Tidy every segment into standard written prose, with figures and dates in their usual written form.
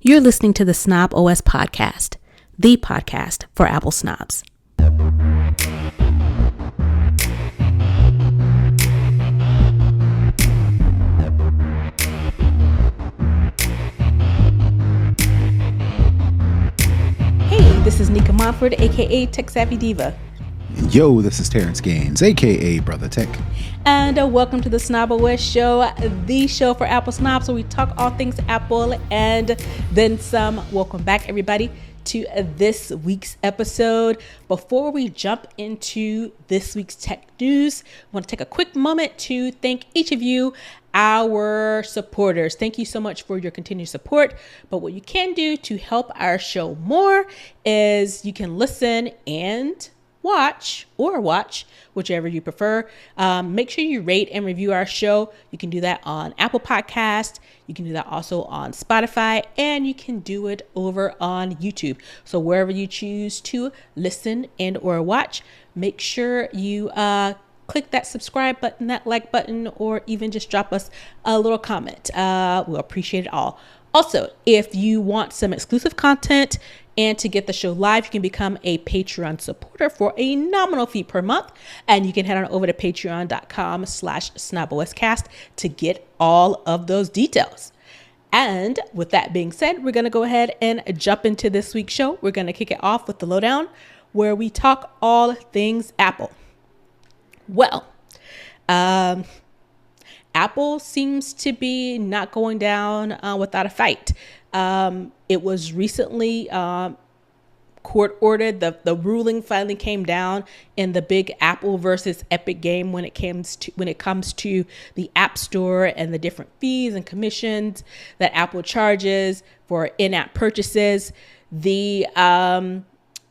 You're listening to the Snob OS podcast, the podcast for Apple snobs. Hey, this is Nica Montford, aka Tech Savvy Diva. Yo, this is Terrance Gaines, aka Brother Tech. And welcome to the Snob OS show, the show for Apple snobs, where we talk all things Apple and then some. Welcome back, everybody, to this week's episode. Before we jump into this week's tech news, I want to take a quick moment to thank each of you, our supporters. Thank you so much for your continued support. But what you can do to help our show more is you can listen and watch, whichever you prefer. Make sure you rate and review our show. You can do that on Apple Podcast. You can do that also on Spotify, and you can do it over on YouTube. So wherever you choose to listen and or watch, make sure you click that subscribe button, that like button, or even just drop us a little comment. We'll appreciate it all. Also, if you want some exclusive content and to get the show live, you can become a Patreon supporter for a nominal fee per month. And you can head on over to patreon.com/snoboscast to get all of those details. And with that being said, we're going to go ahead and jump into this week's show. We're going to kick it off with the lowdown, where we talk all things Apple. Well, Apple seems to be not going down without a fight. It was recently court ordered. The ruling finally came down in the big Apple versus Epic game when it comes to the App Store and the different fees and commissions that Apple charges for in-app purchases. The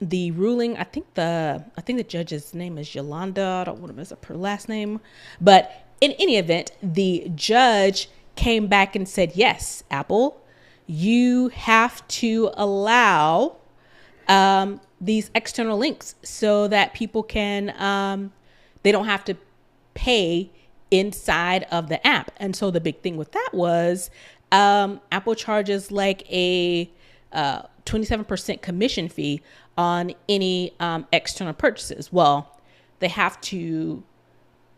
ruling, I think the judge's name is Yolanda. I don't want to mess up her last name, but in any event, the judge came back and said, yes, Apple, you have to allow these external links so that people can, they don't have to pay inside of the app. And so the big thing with that was Apple charges like a 27% commission fee on any external purchases. Well, they have to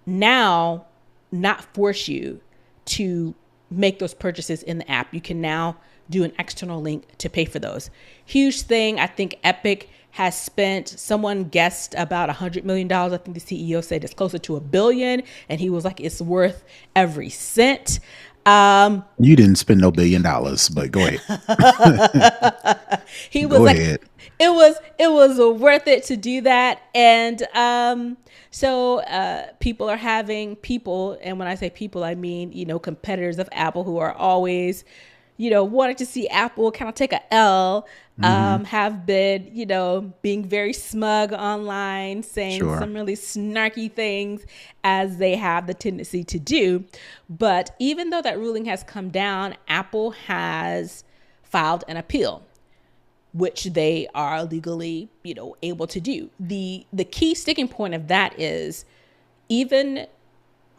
now not force you to make those purchases in the app. You can now do an external link to pay for those. Huge thing. I think Epic has spent, someone guessed about $100 million. I think the CEO said it's closer to $1 billion. And he was like, it's worth every cent. You didn't spend no $1 billion, but go ahead. He was it was worth it to do that. And so people are having and when I say people, I mean, competitors of Apple who are always, wanting to see Apple kind of take a L, have been, being very smug online, saying some really snarky things as they have the tendency to do. But even though that ruling has come down, Apple has filed an appeal, which they are legally, able to do. The key sticking point of that is even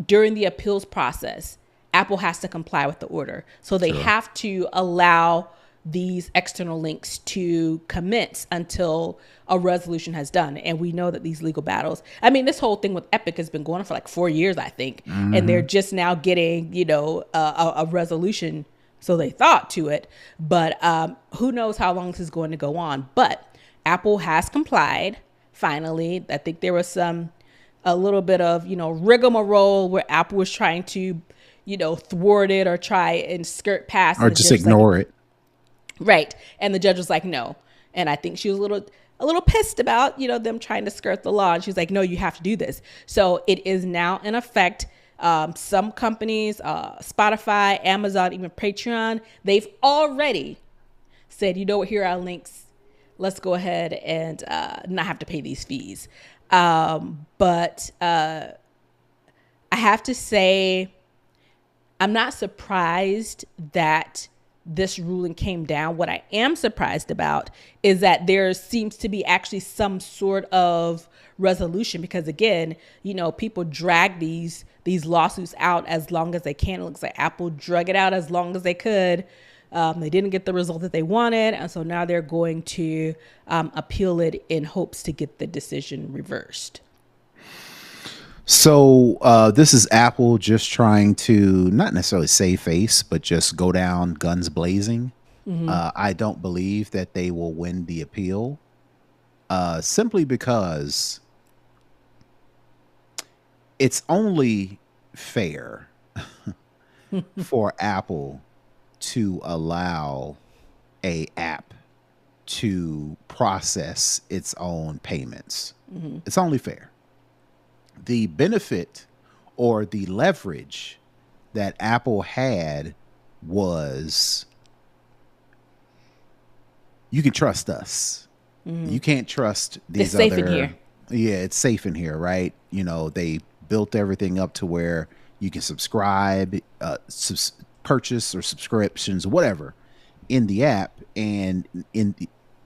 during the appeals process, Apple has to comply with the order. So they have to allow these external links to commence until a resolution has done. And we know that these legal battles, this whole thing with Epic has been going on for like 4 years, I think. And they're just now getting, a resolution. So they thought to it, but who knows how long this is going to go on. But Apple has complied. Finally, I think there was a little bit of, rigmarole where Apple was trying to, thwart it or try and skirt past. Or just ignore it. Right. And the judge was like, no. And I think she was a little pissed about, them trying to skirt the law. And she was like, no, you have to do this. So it is now in effect. Some companies, Spotify, Amazon, even Patreon, they've already said, here are our links. Let's go ahead and not have to pay these fees. But I have to say, I'm not surprised that this ruling came down. What I am surprised about is that there seems to be actually some sort of resolution, because again, people drag these lawsuits out as long as they can. It looks like Apple drug it out as long as they could They didn't get the result that they wanted. And so now they're going to appeal it in hopes to get the decision reversed. So this is Apple just trying to not necessarily save face, but just go down guns blazing. I don't believe that they will win the appeal simply because it's only fair for Apple to allow a app to process its own payments. It's only fair. The benefit or the leverage that Apple had was you can trust us. You can't trust these It's safe other. in here. Yeah, it's safe in here, right? You know, they built everything up to where you can subscribe, purchase or subscriptions, whatever, in the app and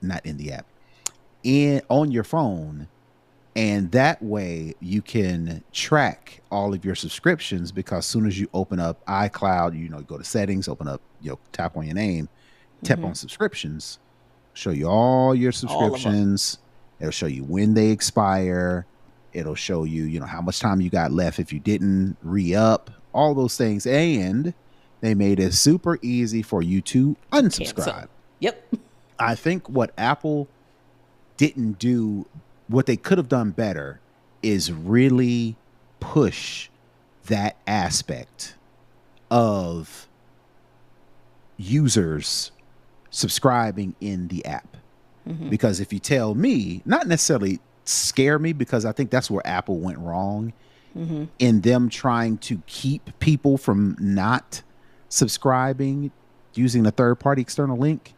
not in the app, on your phone. And that way you can track all of your subscriptions because as soon as you open up iCloud, you know, go to settings, open up, tap on your name, tap on subscriptions, show you all your subscriptions. It'll show you when they expire. It'll show you, how much time you got left if you didn't re-up, all those things. And they made it super easy for you to unsubscribe. Cancel. Yep. I think what Apple didn't do, what they could have done better is really push that aspect of users subscribing in the app. Because if you tell me, not necessarily scare me, because I think that's where Apple went wrong in them trying to keep people from not subscribing using a third party external link.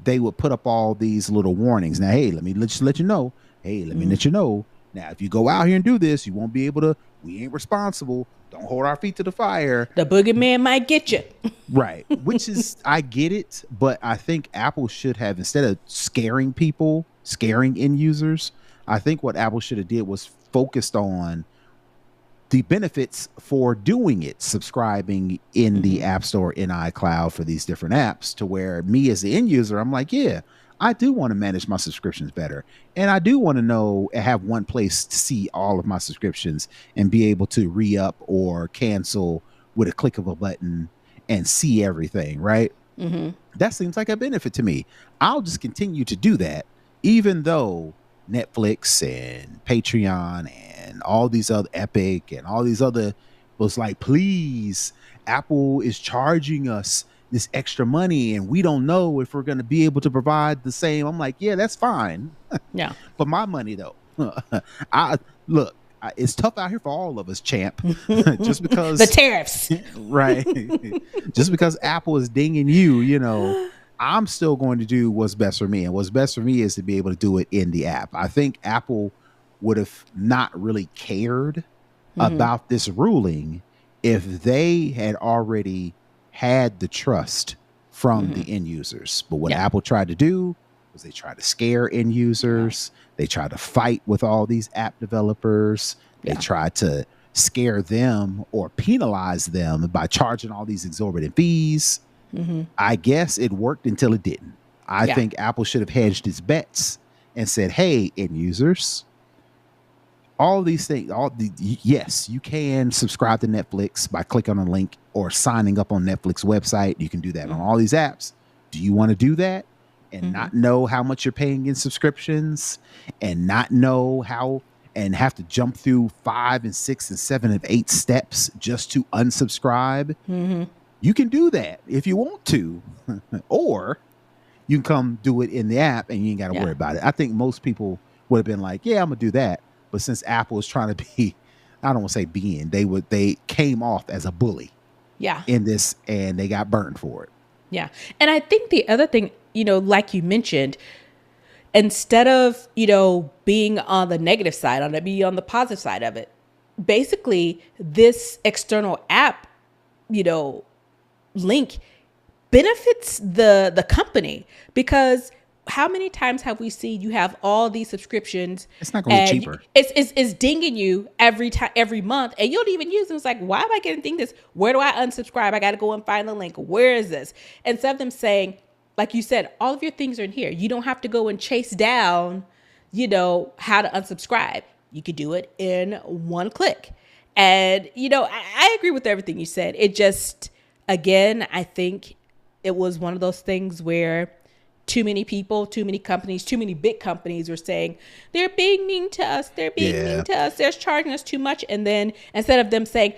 They would put up all these little warnings. Now, hey, let me let you know. Hey, let me let you know. Now, if you go out here and do this, you won't be able to. We ain't responsible. Don't hold our feet to the fire. The boogeyman might get you. Right. Which is, I get it. But I think Apple should have, instead of scaring people, scaring end users, I think what Apple should have did was focused on the benefits for doing it, subscribing in the App Store, in iCloud for these different apps, to where me as the end user, I'm like, yeah, I do want to manage my subscriptions better. And I do want to know, have one place to see all of my subscriptions and be able to re-up or cancel with a click of a button and see everything, right? That seems like a benefit to me. I'll just continue to do that, even though Netflix and Patreon and all these other Epic and all these other was like, please, Apple is charging us this extra money and we don't know if we're going to be able to provide the same. I'm like, yeah, that's fine. Yeah. But my money though, it's tough out here for all of us, champ. Just because the tariffs, right? Just because Apple is dinging you, I'm still going to do what's best for me. And what's best for me is to be able to do it in the app. I think Apple would have not really cared about this ruling if they had already had the trust from the end users. But what Apple tried to do was they tried to scare end users. They tried to fight with all these app developers. They tried to scare them or penalize them by charging all these exorbitant fees. I guess it worked until it didn't. I think Apple should have hedged its bets and said, hey, end users, all these things, yes, you can subscribe to Netflix by clicking on a link or signing up on Netflix website. You can do that on all these apps. Do you want to do that and not know how much you're paying in subscriptions and not know how, and have to jump through 5 and 6 and 7 and 8 steps just to unsubscribe? You can do that if you want to, or you can come do it in the app and you ain't got to worry about it. I think most people would have been like, yeah, I'm gonna do that. But since Apple is trying to be, I don't want to say being, they came off as a bully in this, and they got burned for it. Yeah. And I think the other thing, like you mentioned, instead of, being on the negative side, be on the positive side of it, basically this external app, link benefits the company, because how many times have we seen you have all these subscriptions? It's not going to get cheaper. It's dinging you every month, and you don't even use them. It's like, why am I getting dinged this? Where do I unsubscribe? I got to go and find the link. Where is this? Instead of them saying, like you said, all of your things are in here. You don't have to go and chase down, how to unsubscribe. You could do it in one click. And, I agree with everything you said. It just, again, I think it was one of those things where too many people, too many companies, too many big companies were saying, they're being mean to us. They're being mean to us. They're charging us too much. And then instead of them saying,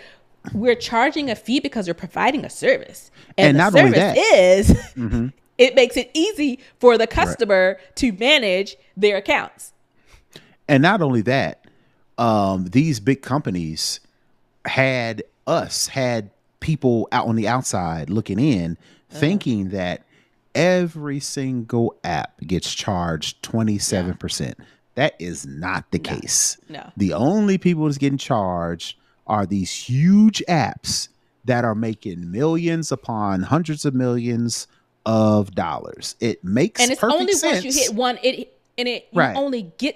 we're charging a fee because we're providing a service. And the not service only that is, it makes it easy for the customer to manage their accounts. And not only that, these big companies had people out on the outside looking in, thinking that every single app gets charged 27%. That is not the case. No. The only people that's getting charged are these huge apps that are making millions upon hundreds of millions of dollars. It makes perfect sense. And it's only once you hit one,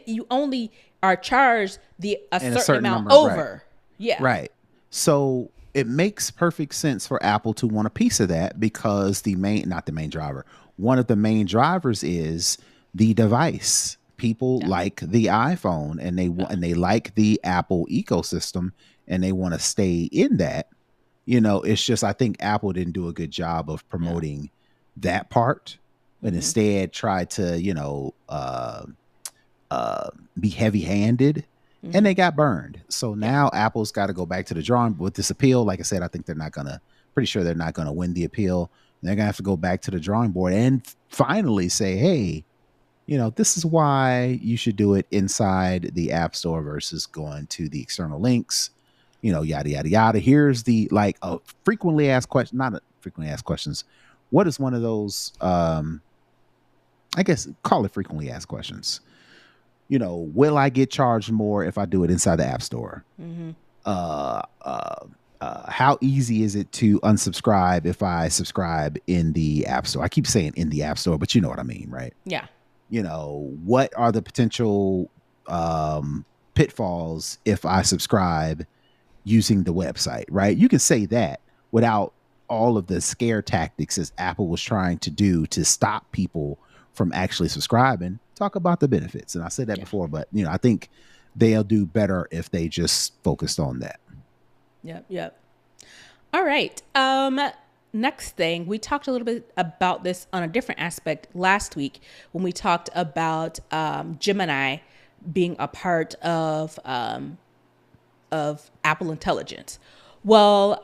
you only are charged a certain amount over. Right. Yeah. Right. So it makes perfect sense for Apple to want a piece of that, because one of the main drivers is the device. People like the iPhone, and they like the Apple ecosystem, and they want to stay in that. It's just, I think Apple didn't do a good job of promoting that part, but instead tried to, be heavy-handed. And they got burned. So now Apple's got to go back to the drawing with this appeal. Like I said, I think pretty sure they're not going to win the appeal. They're going to have to go back to the drawing board and finally say, hey, this is why you should do it inside the App Store versus going to the external links, yada, yada, yada. Here's the, frequently asked question, not frequently asked questions. What is one of those, I guess, call it frequently asked questions. Will I get charged more if I do it inside the App Store? How easy is it to unsubscribe if I subscribe in the App Store? I keep saying in the App Store, but you know what I mean, right? Yeah. What are the potential pitfalls if I subscribe using the website, right? You can say that without all of the scare tactics as Apple was trying to do to stop people from actually subscribing. Talk about the benefits. And I said that before, but I think they'll do better if they just focused on that. Yep. All right. Next thing, we talked a little bit about this on a different aspect last week when we talked about Gemini being a part of Apple Intelligence. Well,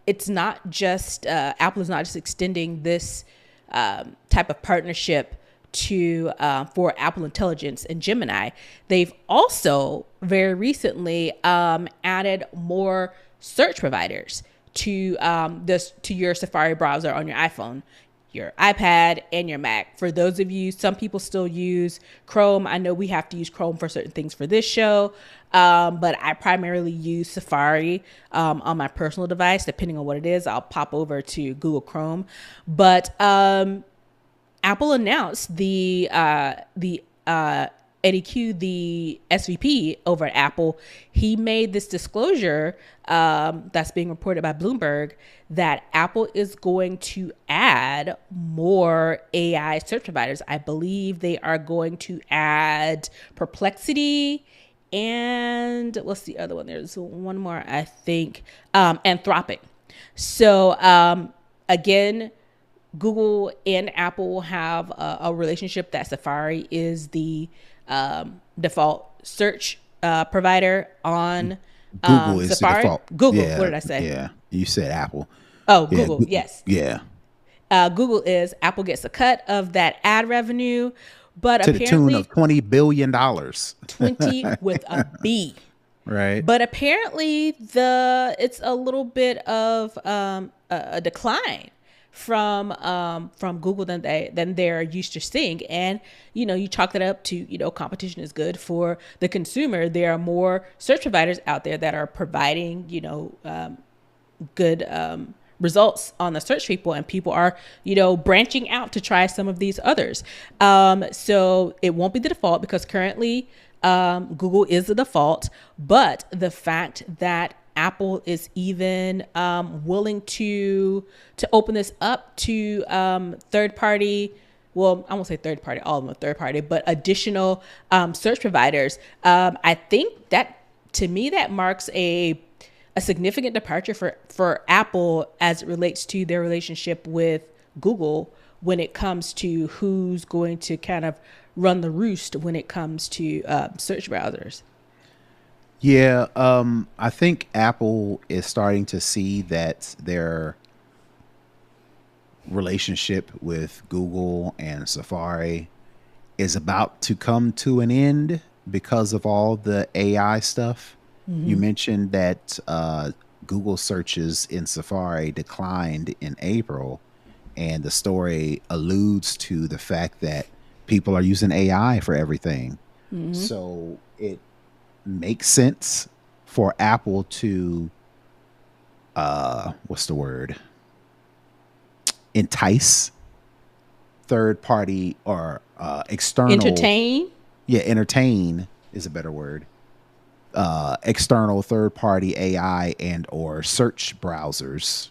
it's not just Apple is not just extending this type of partnership to for Apple Intelligence and Gemini. They've also very recently added more search providers to your Safari browser on your iPhone, your iPad, and your Mac. For those of you, some people still use Chrome. I know we have to use Chrome for certain things for this show, but I primarily use Safari on my personal device. Depending on what it is, I'll pop over to Google Chrome. But Apple announced the Eddie Q, the SVP over at Apple. He made this disclosure that's being reported by Bloomberg that Apple is going to add more AI search providers. I believe they are going to add Perplexity and what's the other one? There's one more, I think, Anthropic. So again, Google and Apple have a relationship that Safari is the default search provider on Google is Safari. the default. Google, what did I say? Yeah, you said Apple. Oh, Google, yes. Yeah. Google is, Apple gets a cut of that ad revenue, but to apparently the tune of $20 billion. 20 with a B. Right. But apparently it's a little bit of a decline from Google than they're used to seeing. And, you chalk that up to, competition is good for the consumer. There are more search providers out there that are providing, good results on the search people, and people are, branching out to try some of these others. So it won't be the default because currently Google is the default, but the fact that Apple is even willing to open this up to third party. Well, I won't say third party, all of them are third party, but additional search providers. I think that, to me, that marks a significant departure for Apple as it relates to their relationship with Google when it comes to who's going to kind of run the roost when it comes to search browsers. Yeah, I think Apple is starting to see that their relationship with Google and Safari is about to come to an end because of all the AI stuff. Mm-hmm. You mentioned that Google searches in Safari declined in April, and the story alludes to the fact that people are using AI for everything. Mm-hmm. So it makes sense for Apple to entice third party or external entertain is a better word, external third party AI and or search browsers,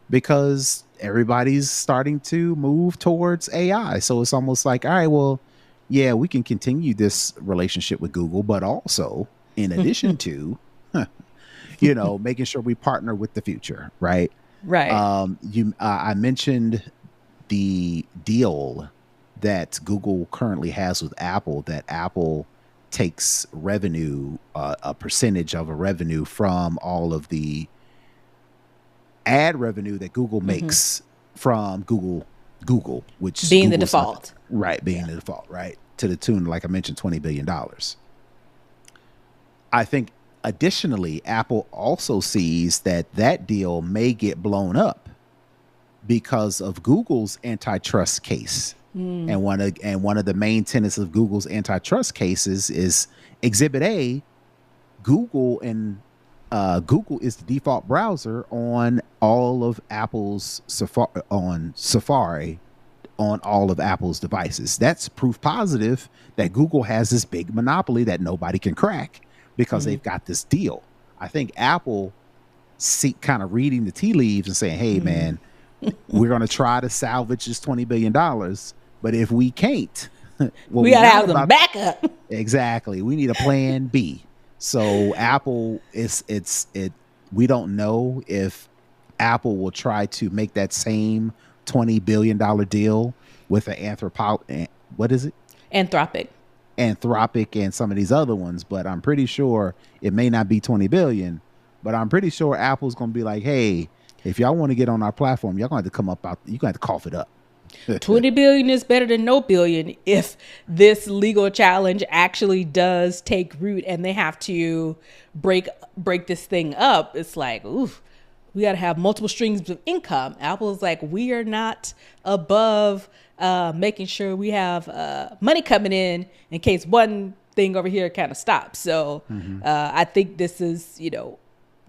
because everybody's starting to move towards AI. So it's almost like, all right, well, yeah, we can continue this relationship with Google, but also in addition to, making sure we partner with the future. Right. Right. I mentioned the deal that Google currently has with Apple, that Apple takes revenue, a percentage of a revenue from all of the ad revenue that Google makes from Google, which being Google's the default, the default, right? To the tune, like I mentioned, $20 billion. I think additionally, Apple also sees that deal may get blown up because of Google's antitrust case. And one of the main tenets of Google's antitrust cases is Exhibit A. Google is the default browser on all of Apple's Safari on all of Apple's devices. That's proof positive that Google has this big monopoly that nobody can crack because they've got this deal. I think Apple kind of reading the tea leaves and saying, hey, man, we're going to try to salvage this $20 billion. But if we can't, we got to have some backup. Exactly. We need a plan B. So Apple we don't know if Apple will try to make that same $20 billion deal with Anthropic and some of these other ones, but I'm pretty sure it may not be 20 billion, but I'm pretty sure Apple's going to be like, hey, if y'all want to get on our platform, y'all going to have to come up you're going to have to cough it up. 20 billion is better than no billion if this legal challenge actually does take root and they have to break this thing up. It's like, oof, we got to have multiple streams of income. Apple's like, we are not above making sure we have money coming in case one thing over here kind of stops. So I think this is,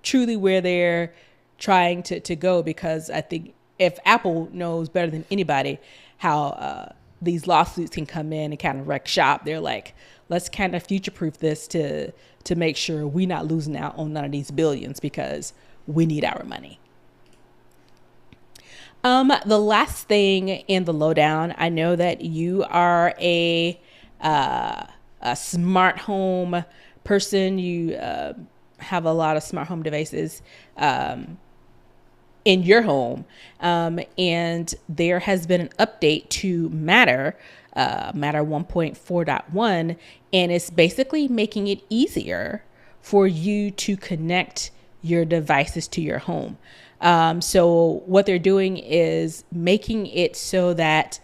truly where they're trying to go, because I think if Apple knows better than anybody how these lawsuits can come in and kind of wreck shop, they're like, let's kind of future-proof this to make sure we're not losing out on none of these billions, because we need our money. The last thing in the lowdown, I know that you are a smart home person. You have a lot of smart home devices in your home. And there has been an update to Matter 1.4.1, and it's basically making it easier for you to connect your devices to your home. So what they're doing is making it so that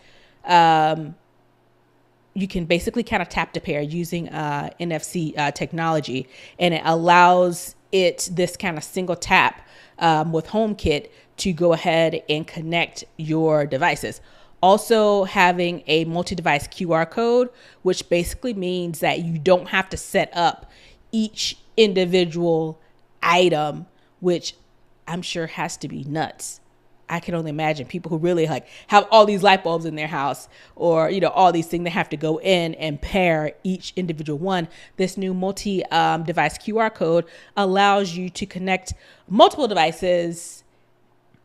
you can basically kind of tap to pair using NFC technology, and it allows this kind of single tap with HomeKit to go ahead and connect your devices. Also having a multi-device QR code, which basically means that you don't have to set up each individual item, which I'm sure has to be nuts I can only imagine people who really like have all these light bulbs in their house, or all these things, they have to go in and pair each individual one. This new multi-device QR code allows you to connect multiple devices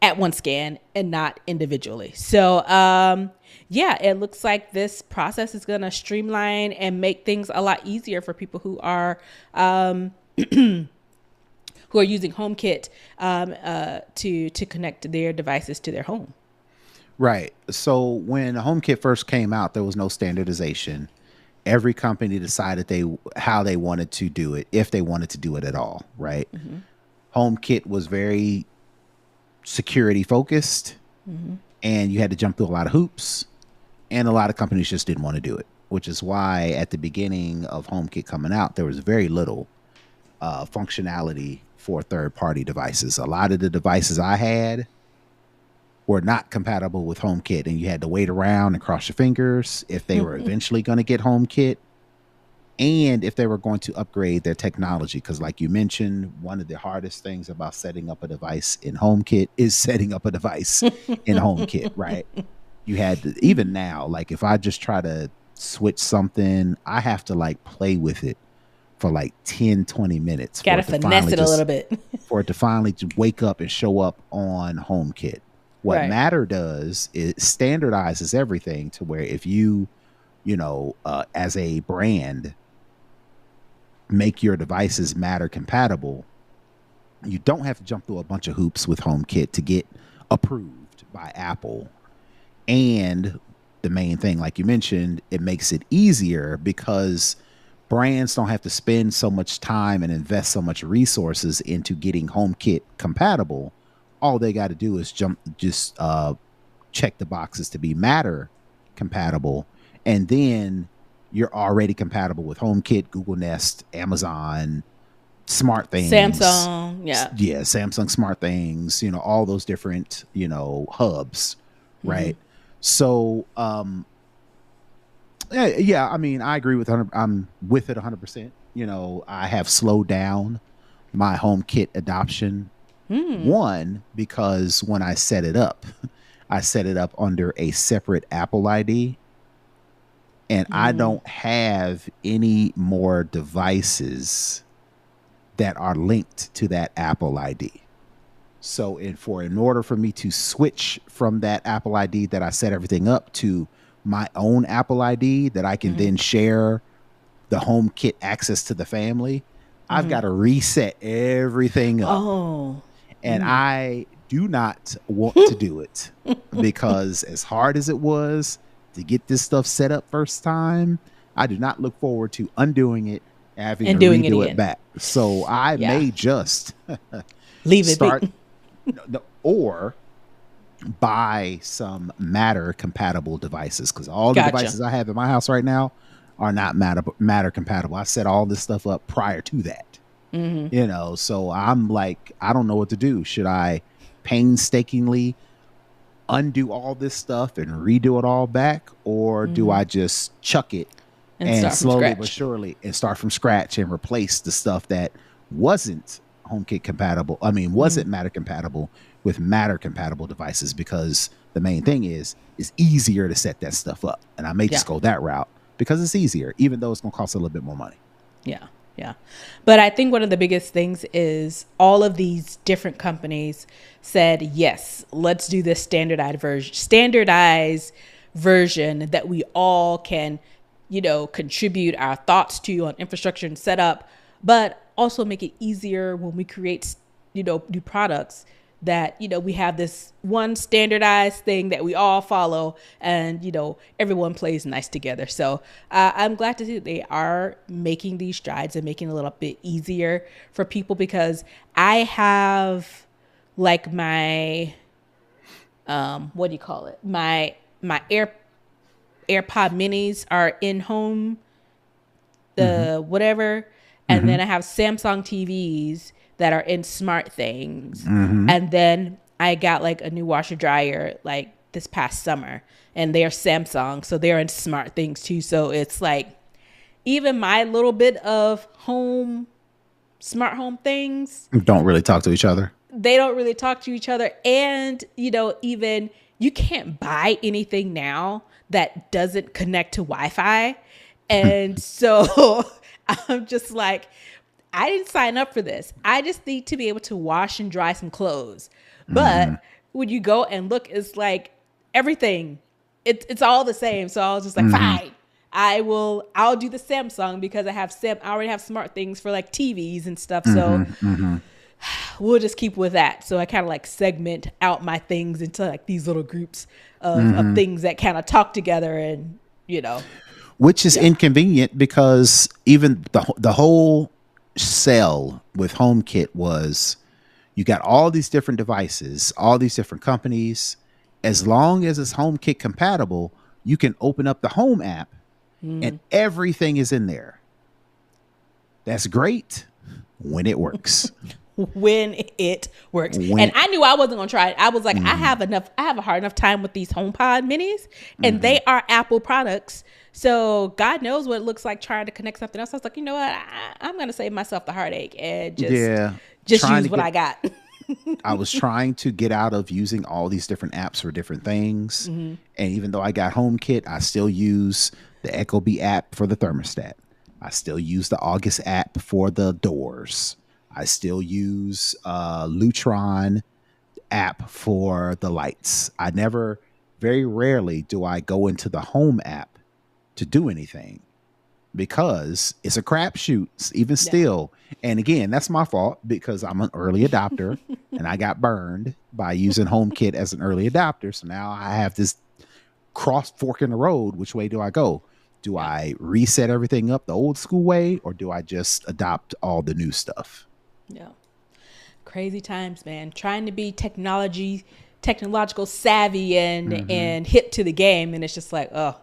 at one scan and not individually. So it looks like this process is going to streamline and make things a lot easier for people who are who are using HomeKit to connect their devices to their home. Right. So when HomeKit first came out, there was no standardization. Every company decided how they wanted to do it, if they wanted to do it at all. Right. Mm-hmm. HomeKit was very security focused, and you had to jump through a lot of hoops, and a lot of companies just didn't want to do it, which is why at the beginning of HomeKit coming out, there was very little functionality for third-party devices. A lot of the devices I had were not compatible with HomeKit, and you had to wait around and cross your fingers if they were eventually going to get HomeKit, and if they were going to upgrade their technology. Because like you mentioned, one of the hardest things about setting up a device in HomeKit is setting up a device in HomeKit, right? You had to, even now, like if I just try to switch something, I have to like play with it for like 10-20 minutes. Gotta finesse it a little bit for it to finally just wake up and show up on HomeKit. What Right. Matter does is standardizes everything to where if you as a brand make your devices Matter compatible, you don't have to jump through a bunch of hoops with HomeKit to get approved by Apple. And the main thing, like you mentioned, it makes it easier because brands don't have to spend so much time and invest so much resources into getting HomeKit compatible. All they got to do is check the boxes to be Matter compatible, and then you're already compatible with HomeKit, Google Nest, Amazon, Smart Things, Samsung, Samsung Smart Things, all those different, hubs, right? So, yeah, I mean, I agree with I'm with it 100%. I have slowed down my HomeKit adoption. One, because when I set it up under a separate Apple ID, and I don't have any more devices that are linked to that Apple ID. So in order for me to switch from that Apple ID that I set everything up to my own Apple ID that I can then share the HomeKit access to the family, I've got to reset everything up. Oh. And I do not want to do it because as hard as it was to get this stuff set up first time, I do not look forward to undoing it and having to redo it back. So I may just leave it or buy some Matter compatible devices, because all the devices I have in my house right now are not Matter compatible. I set all this stuff up prior to that. So I'm like, I don't know what to do. Should I painstakingly undo all this stuff and redo it all back, or do I just chuck it and slowly but surely and start from scratch and replace the stuff that wasn't HomeKit compatible? I mean, wasn't Matter compatible with Matter compatible devices, because the main thing is it's easier to set that stuff up, and I may just go that route because it's easier, even though it's going to cost a little bit more money. Yeah. Yeah. But I think one of the biggest things is all of these different companies said, yes, let's do this standardized version that we all can, contribute our thoughts to on infrastructure and setup, but also make it easier when we create, new products, that, we have this one standardized thing that we all follow, and, everyone plays nice together. So I'm glad to see that they are making these strides and making it a little bit easier for people, because I have like my, what do you call it? My AirPod minis are in home, whatever. And then I have Samsung TVs that are in Smart Things. And then I got like a new washer dryer like this past summer, and they're Samsung, so they're in Smart Things too. So it's like even my little bit of home smart home things don't really talk to each other. They don't really talk to each other. And, even you can't buy anything now that doesn't connect to Wi-Fi. And so I'm just like, I didn't sign up for this. I just need to be able to wash and dry some clothes. But when you go and look, it's like everything, it's all the same. So I was just like, fine, I'll do the Samsung because I already have smart things for like TVs and stuff. So we'll just keep with that. So I kind of like segment out my things into like these little groups of things that kind of talk together and, which is inconvenient because even the whole sell with HomeKit was you got all these different devices, all these different companies. As long as it's HomeKit compatible, you can open up the Home app and everything is in there. That's great when it works. When it works. And I knew I wasn't going to try it. I was like, I have a hard enough time with these HomePod minis and they are Apple products. So God knows what it looks like trying to connect something else. I was like, you know what? I'm going to save myself the heartache and just use what I got. I was trying to get out of using all these different apps for different things. And even though I got HomeKit, I still use the Ecobee app for the thermostat. I still use the August app for the doors. I still use Lutron app for the lights. Very rarely do I go into the Home app to do anything because it's a crapshoot even still. And again, that's my fault because I'm an early adopter and I got burned by using HomeKit as an early adopter. So now I have this cross fork in the road. Which way do I go? Do I reset everything up the old school way or do I just adopt all the new stuff? Yeah. Crazy times, man. Trying to be technological savvy and hip to the game. And it's just like, oh,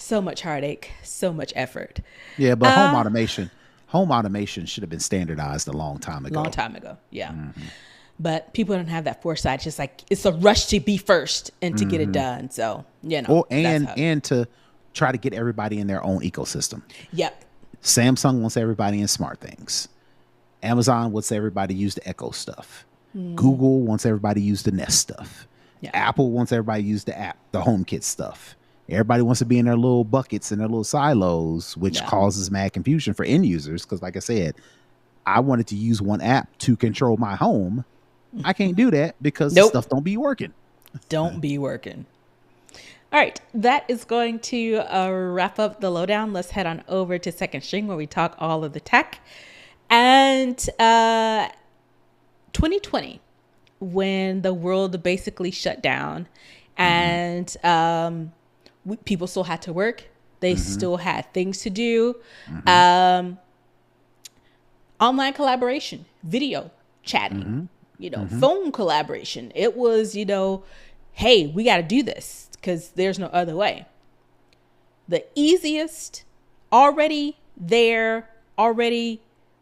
so much heartache, so much effort. Yeah, but home automation should have been standardized a long time ago. Yeah. But people don't have that foresight. It's just like, it's a rush to be first and to get it done. So, and to try to get everybody in their own ecosystem. Yep. Samsung wants everybody in SmartThings. Amazon wants everybody to use the Echo stuff. Google wants everybody to use the Nest stuff. Yeah. Apple wants everybody to use the app, the HomeKit stuff. Everybody wants to be in their little buckets and their little silos, which causes mad confusion for end users. Because like I said, I wanted to use one app to control my home. I can't do that because the stuff don't be working. Don't be working. All right, that is going to wrap up the lowdown. Let's head on over to Second String where we talk all of the tech. And 2020, when the world basically shut down and people still had to work, they still had things to do. Online collaboration, video chatting, phone collaboration. It was, hey, we got to do this because there's no other way. The easiest, already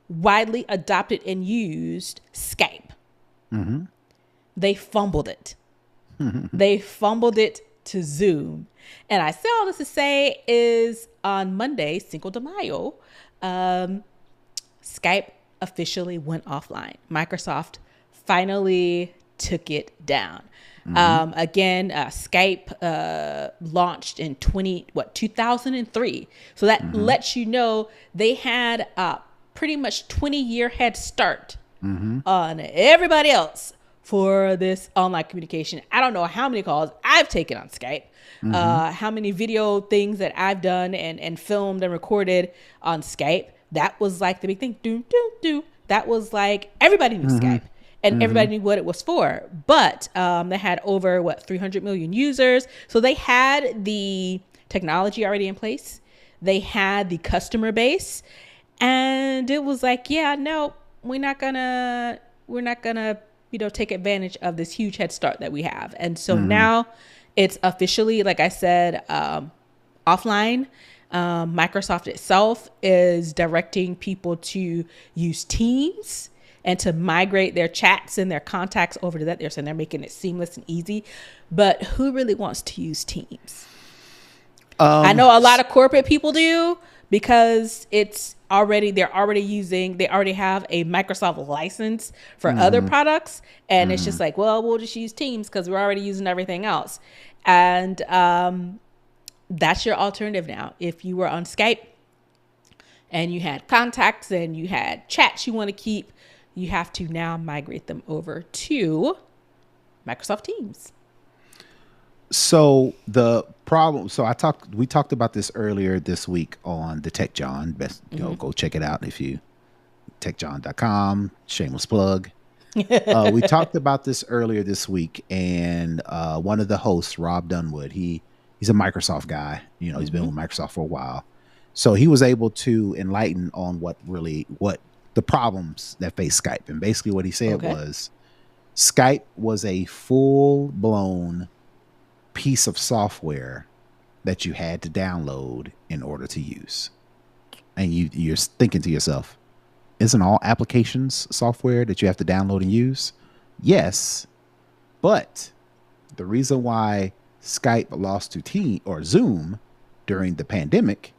widely adopted and used, Skype. They fumbled it. They fumbled it to Zoom. And I say all this to say is on Monday, Cinco de Mayo, Skype officially went offline. Microsoft finally took it down. Again, Skype launched in 2003. So that lets you know they had pretty much 20-year head start on everybody else for this online communication. I don't know how many calls I've taken on Skype, how many video things that I've done and filmed and recorded on Skype. That was like the big thing. That was like everybody knew Skype. And everybody knew what it was for. But they had over, 300 million users. So they had the technology already in place. They had the customer base. And it was like, we're not gonna, take advantage of this huge head start that we have. And so now it's officially, like I said, offline. Microsoft itself is directing people to use Teams and to migrate their chats and their contacts over to that. They're saying they're making it seamless and easy. But who really wants to use Teams? I know a lot of corporate people do, because they're already have a Microsoft license for other products, and it's just like, well, we'll just use Teams because we're already using everything else. And that's your alternative now. If you were on Skype and you had contacts and you had chats you want to keep, you have to now migrate them over to Microsoft Teams. So the problem, we talked about this earlier this week on the Tech John. Best go check it out if you techjohn.com, shameless plug. We talked about this earlier this week, and one of the hosts, Rob Dunwood, he's a Microsoft guy. He's been with Microsoft for a while. So he was able to enlighten on what the problems that face Skype. And basically what he said was Skype was a full-blown piece of software that you had to download in order to use. And you're thinking to yourself, isn't all applications software that you have to download and use? Yes, but the reason why Skype lost to Zoom during the pandemic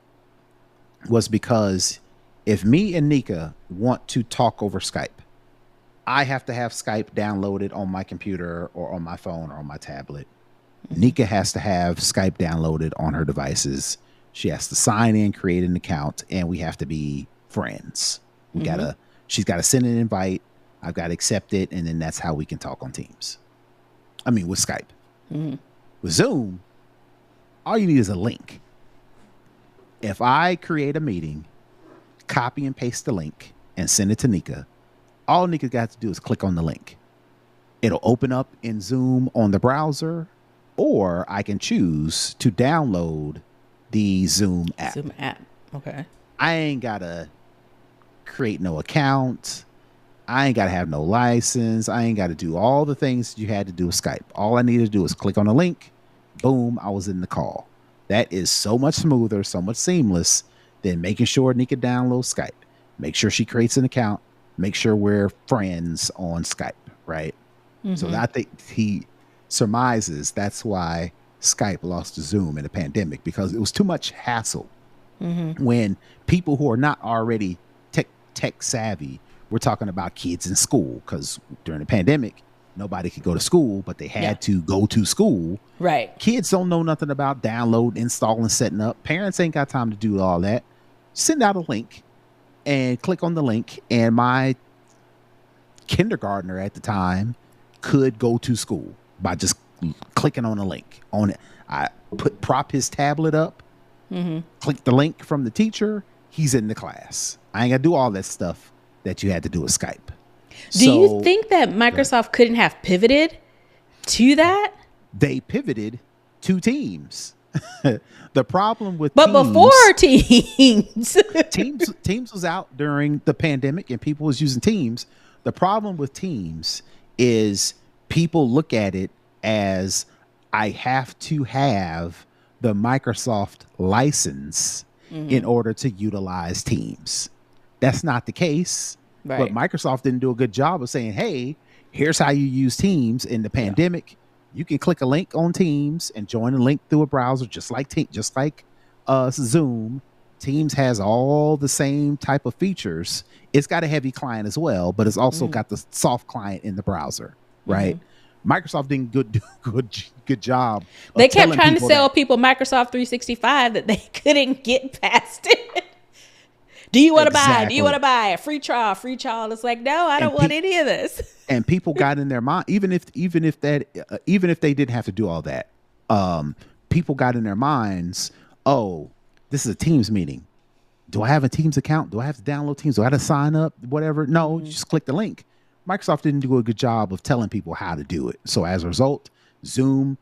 was because if me and Nica want to talk over Skype, I have to have Skype downloaded on my computer or on my phone or on my tablet. Nica has to have Skype downloaded on her devices. She has to sign in, create an account, and we have to be friends. She's got to send an invite. I've got to accept it. And then that's how we can talk on Teams. With Skype. With Zoom, all you need is a link. If I create a meeting, copy and paste the link and send it to Nica, all Nica got to do is click on the link. It'll open up in Zoom on the browser, or I can choose to download the Zoom app. Okay. I ain't got to create no account. I ain't got to have no license. I ain't got to do all the things you had to do with Skype. All I needed to do is click on the link. Boom, I was in the call. That is so much smoother, so much seamless than making sure Nica downloads Skype. Make sure she creates an account. Make sure we're friends on Skype, right? So I think he surmises that's why Skype lost to Zoom in the pandemic, because it was too much hassle. When people who are not already tech savvy, we're talking about kids in school, because during the pandemic, nobody could go to school, but they had to go to school. Right. Kids don't know nothing about downloading, installing, setting up. Parents ain't got time to do all that. Send out a link and click on the link, and my kindergartner at the time could go to school by just clicking on a link on it. I prop his tablet up, click the link from the teacher. He's in the class. I ain't got to do all that stuff that you had to do with Skype. Do you think that Microsoft couldn't have pivoted to that? They pivoted to Teams. The problem with before Teams, Teams was out during the pandemic and people was using Teams. The problem with Teams is people look at it as, I have to have the Microsoft license in order to utilize Teams. That's not the case. Right. But Microsoft didn't do a good job of saying, hey, here's how you use Teams in the pandemic. You can click a link on Teams and join a link through a browser, just like Zoom. Teams has all the same type of features. It's got a heavy client as well, but it's also got the soft client in the browser, right? Microsoft didn't do good job. They kept trying to sell people Microsoft 365 that they couldn't get past it. Do you want to buy? Do you want to buy a free trial? It's like, no, I don't want any of this. And people got in their mind, even if they didn't have to do all that, people got in their minds, oh, this is a Teams meeting. Do I have a Teams account? Do I have to download Teams? Do I have to sign up? Whatever. No, just click the link. Microsoft didn't do a good job of telling people how to do it. So as a result, Zoom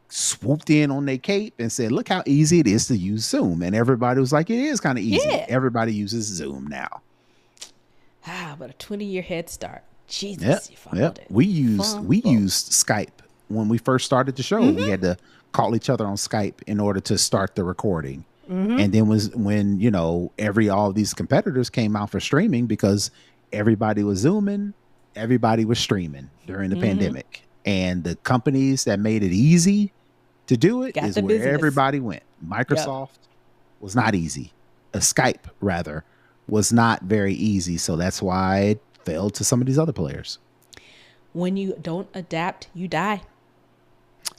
swooped in on their cape and said, look how easy it is to use Zoom. And everybody was like, it is kind of easy. Yeah. Everybody uses Zoom now. But a 20-year head start. Jesus, you followed it. We used Skype when we first started the show. We had to call each other on Skype in order to start the recording. And then when all these competitors came out for streaming, because everybody was Zooming, everybody was streaming during the pandemic. And the companies that made it easy to do it is where everybody went. Microsoft was not easy. Skype rather, was not very easy. So that's why it fell to some of these other players. When you don't adapt, you die.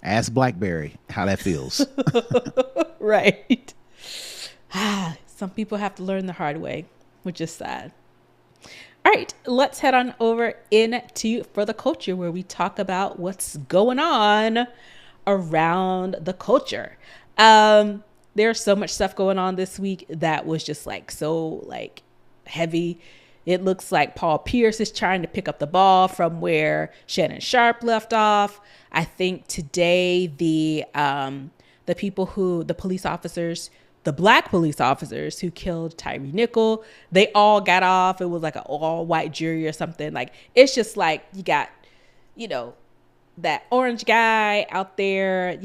Ask BlackBerry how that feels. Right. Some people have to learn the hard way, which is sad. All right, let's head on over into For the Culture, where we talk about what's going on around the culture. There's so much stuff going on this week that was just like so like heavy. It looks like Paul Pierce is trying to pick up the ball from where Shannon Sharp left off. I think today the police officers, the black police officers who killed Tyree Nichol, they all got off. It was like an all white jury or something. Like, it's just like you got, that orange guy out there,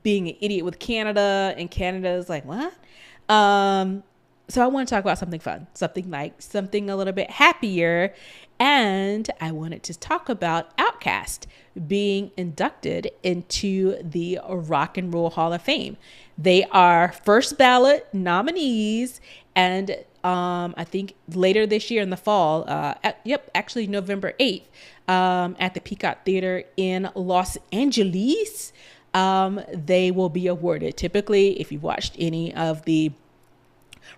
being an idiot with Canada, and Canada is like, what? So I want to talk about something fun, something a little bit happier. And I wanted to talk about OutKast being inducted into the Rock and Roll Hall of Fame. They are first ballot nominees, and I think later this year in the fall, actually November 8th, at the Peacock Theater in Los Angeles, they will be awarded. Typically, if you've watched any of the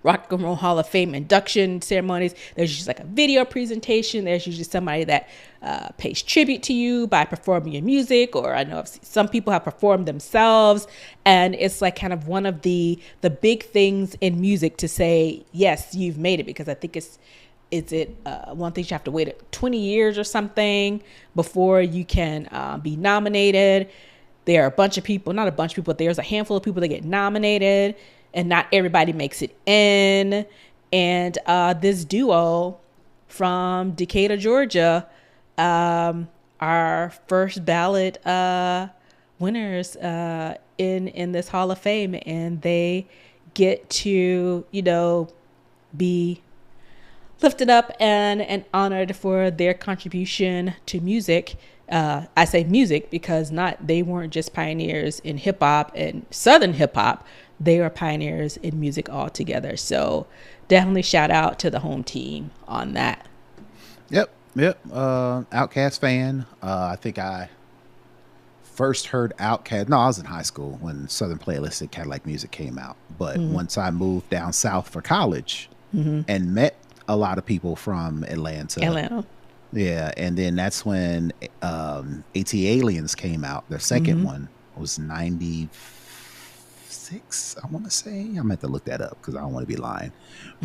Rock and Roll Hall of Fame induction ceremonies, there's just like a video presentation. There's usually somebody that pays tribute to you by performing your music, or I know some people have performed themselves, and it's like kind of one of the big things in music to say, yes, you've made it, because I think one thing you have to wait 20 years or something before you can be nominated. There are there's a handful of people that get nominated, and not everybody makes it in. And this duo from Decatur, Georgia, are first ballot winners in this Hall of Fame, and they get to, be lifted up and honored for their contribution to music. I say music because they weren't just pioneers in hip hop and Southern hip hop. They were pioneers in music altogether. So definitely shout out to the home team on that. Yep. OutKast fan. I think I first heard OutKast. No, I was in high school when Southern Playlist and Cadillac Music came out. But once I moved down south for college and met a lot of people from Atlanta. Yeah, and then that's when AT Aliens came out. Their second one was 96, I want to say. I'm going to have to look that up because I don't want to be lying.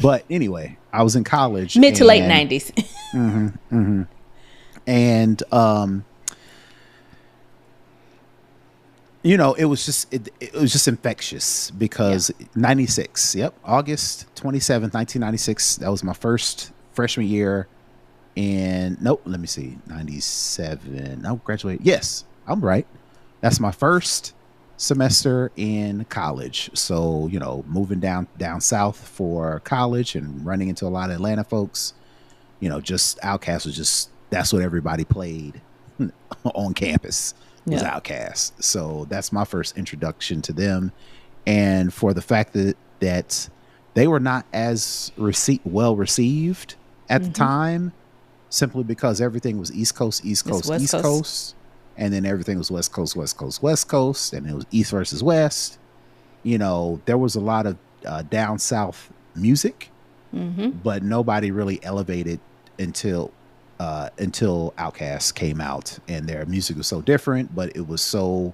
But anyway, I was in college. Mid to late 90s. And, it was just infectious because 96, August 27th, 1996. That was my first freshman year. And let me see, 97. I graduated. Yes, I'm right. That's my first semester in college. So, moving down south for college and running into a lot of Atlanta folks, just OutKast was that's what everybody played on campus was OutKast. So that's my first introduction to them. And for the fact that they were not as well received at the time, simply because everything was East Coast, East Coast. And then everything was West Coast, West Coast, West Coast. And it was East versus West. There was a lot of down south music, but nobody really elevated until OutKast came out. And their music was so different, but it was so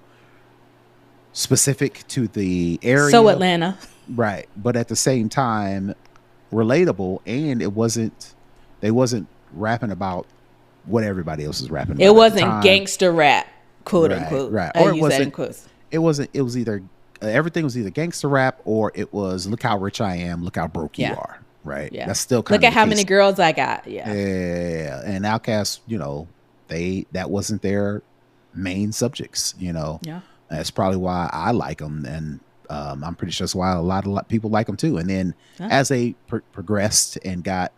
specific to the area. So Atlanta. Right. But at the same time, relatable. And they wasn't rapping about what everybody else is rapping about. It wasn't gangster rap, quote unquote. Right. Or it wasn't. It was either everything was either gangster rap or it was look how rich I am, look how broke you are. Right. Yeah. That's still kind of look at how many girls I got. Yeah. Yeah. And OutKast, that wasn't their main subjects. Yeah. That's probably why I like them, and I'm pretty sure that's why a lot of people like them too. And then as they progressed and got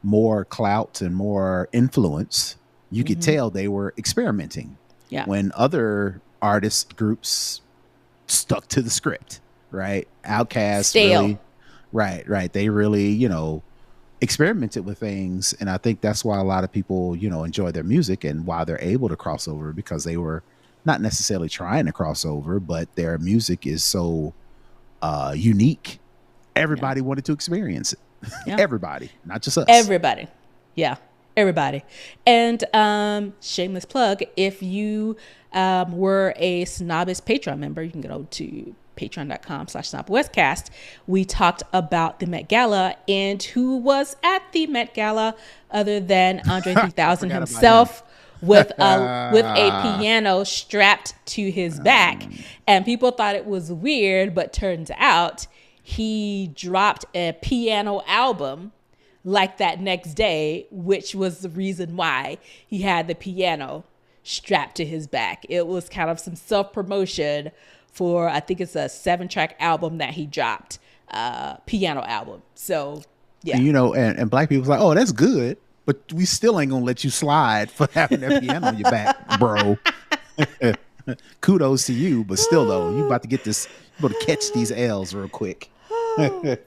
more clout and more influence, you could tell they were experimenting. Yeah. When other artist groups stuck to the script, right? OutKast stale. Right. They really, experimented with things. And I think that's why a lot of people, enjoy their music and why they're able to cross over, because they were not necessarily trying to cross over, but their music is so unique. Yeah. Everybody wanted to experience it. Yeah. Everybody, not just us. Everybody. Yeah. Everybody. And shameless plug, if you were a Snobbish Patreon member, you can go to patreon.com/snobwestcast. We talked about the Met Gala, and who was at the Met Gala other than Andre 3000 himself with a piano strapped to his back. And people thought it was weird, but turns out he dropped a piano album like that next day, which was the reason why he had the piano strapped to his back. It was kind of some self-promotion for, I think it's a 7-track album that he dropped, piano album. So, yeah. And black people's like, oh, that's good, but we still ain't gonna let you slide for having that piano on your back, bro. Kudos to you, but still though, you about to get this, you about to catch these L's real quick.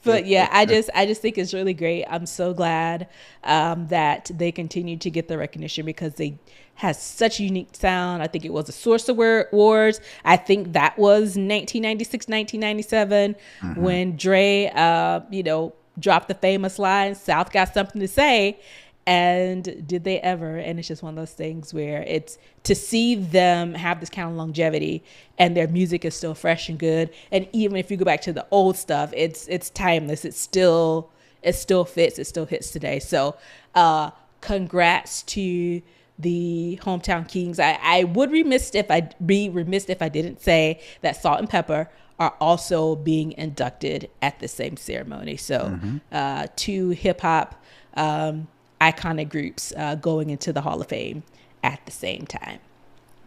But yeah, I just think it's really great. I'm so glad that they continue to get the recognition, because they has such a unique sound. I think it was a Source Awards. I think that was 1996, 1997 when Dre, dropped the famous line, "South got something to say." And did they ever? And it's just one of those things where it's to see them have this kind of longevity and their music is still fresh and good. And even if you go back to the old stuff, it's timeless. It still fits. It still hits today. So congrats to the Hometown Kings. I would be remiss if I didn't say that Salt and Pepper are also being inducted at the same ceremony. So two hip hop iconic groups going into the Hall of Fame at the same time.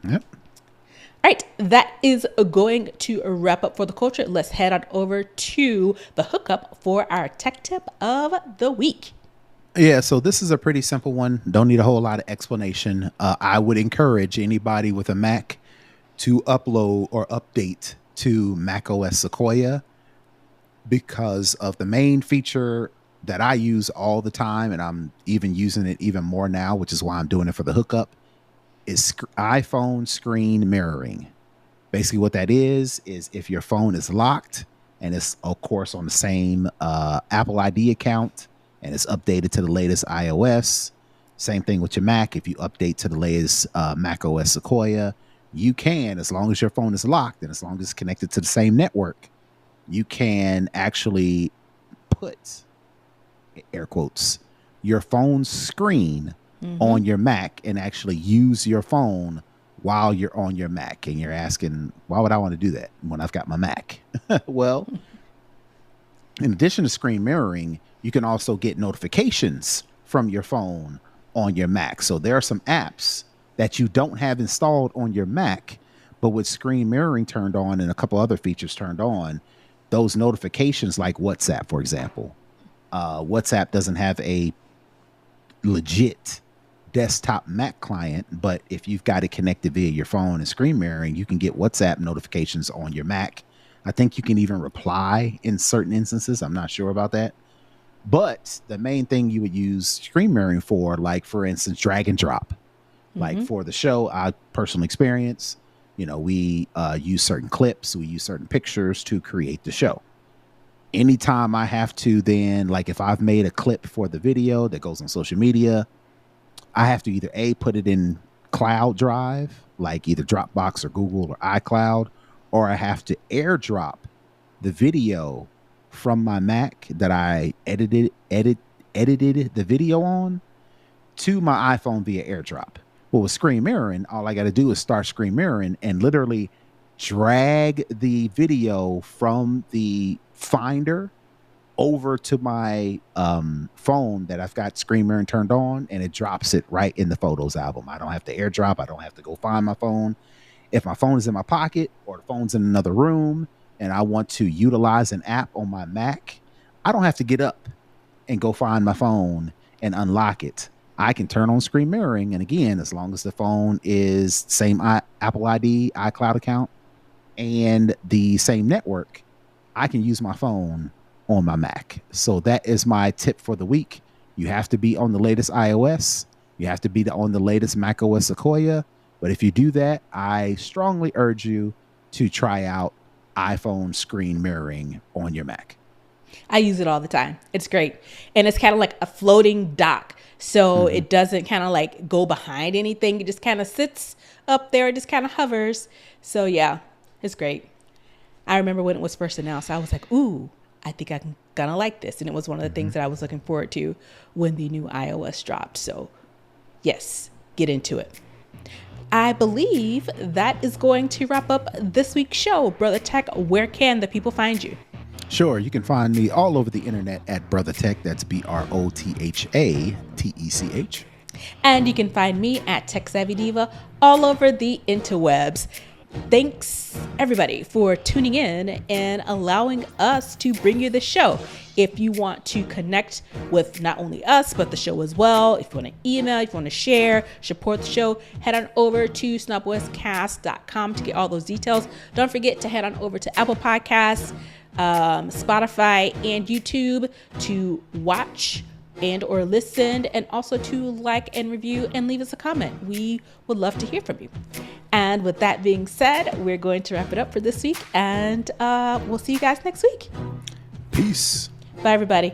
Yep. All right, that is going to wrap up for the culture. Let's head on over to the hookup for our tech tip of the week. Yeah, so this is a pretty simple one. Don't need a whole lot of explanation. I would encourage anybody with a Mac to upload or update to macOS Sequoia, because of the main feature that I use all the time, and I'm even using it even more now, which is why I'm doing it for the hookup, is iPhone screen mirroring. Basically what that is if your phone is locked and it's of course on the same Apple ID account and it's updated to the latest iOS, same thing with your Mac. If you update to the latest macOS Sequoia, you can, as long as your phone is locked and as long as it's connected to the same network, you can actually put, air quotes, your phone screen on your Mac and actually use your phone while you're on your Mac. And you're asking, why would I want to do that when I've got my Mac? Well, in addition to screen mirroring, you can also get notifications from your phone on your Mac. So there are some apps that you don't have installed on your Mac, but with screen mirroring turned on and a couple other features turned on, those notifications, like WhatsApp, for example, WhatsApp doesn't have a legit desktop Mac client, but if you've got it connected via your phone and screen mirroring, you can get WhatsApp notifications on your Mac. I think you can even reply in certain instances. I'm not sure about that. But the main thing you would use screen mirroring for, like for instance, drag and drop. Like for the show, our personal experience, we use certain clips, we use certain pictures to create the show. Anytime I have to then, like if I've made a clip for the video that goes on social media, I have to either put it in cloud drive, like either Dropbox or Google or iCloud, or I have to airdrop the video from my Mac that I edited the video on to my iPhone via airdrop. Well, with screen mirroring, all I got to do is start screen mirroring and literally drag the video from the Finder over to my phone that I've got screen mirroring turned on, and it drops it right in the Photos album. I don't have to airdrop. I don't have to go find my phone. If my phone is in my pocket or the phone's in another room and I want to utilize an app on my Mac, I don't have to get up and go find my phone and unlock it. I can turn on screen mirroring, and again, as long as the phone is same Apple ID, iCloud account, and the same network, I can use my phone on my Mac. So that is my tip for the week. You have to be on the latest iOS. You have to be on the latest macOS Sequoia. But if you do that, I strongly urge you to try out iPhone screen mirroring on your Mac. I use it all the time. It's great. And it's kind of like a floating dock. So it doesn't kind of like go behind anything. It just kind of sits up there. It just kind of hovers. So yeah, it's great. I remember when it was first announced, I was like, ooh, I think I'm going to like this. And it was one of the things that I was looking forward to when the new iOS dropped. So yes, get into it. I believe that is going to wrap up this week's show. Brother Tech, where can the people find you? Sure, you can find me all over the internet at Brother Tech. That's BROTHATECH. And you can find me at Tech Savvy Diva all over the interwebs. Thanks, everybody, for tuning in and allowing us to bring you the show. If you want to connect with not only us, but the show as well, if you want to email, if you want to share, support the show, head on over to snobwestcast.com to get all those details. Don't forget to head on over to Apple Podcasts, Spotify, and YouTube to watch and or listen, and also to like and review and leave us a comment. We would love to hear from you. And with that being said, we're going to wrap it up for this week, and we'll see you guys next week. Peace. Bye, everybody.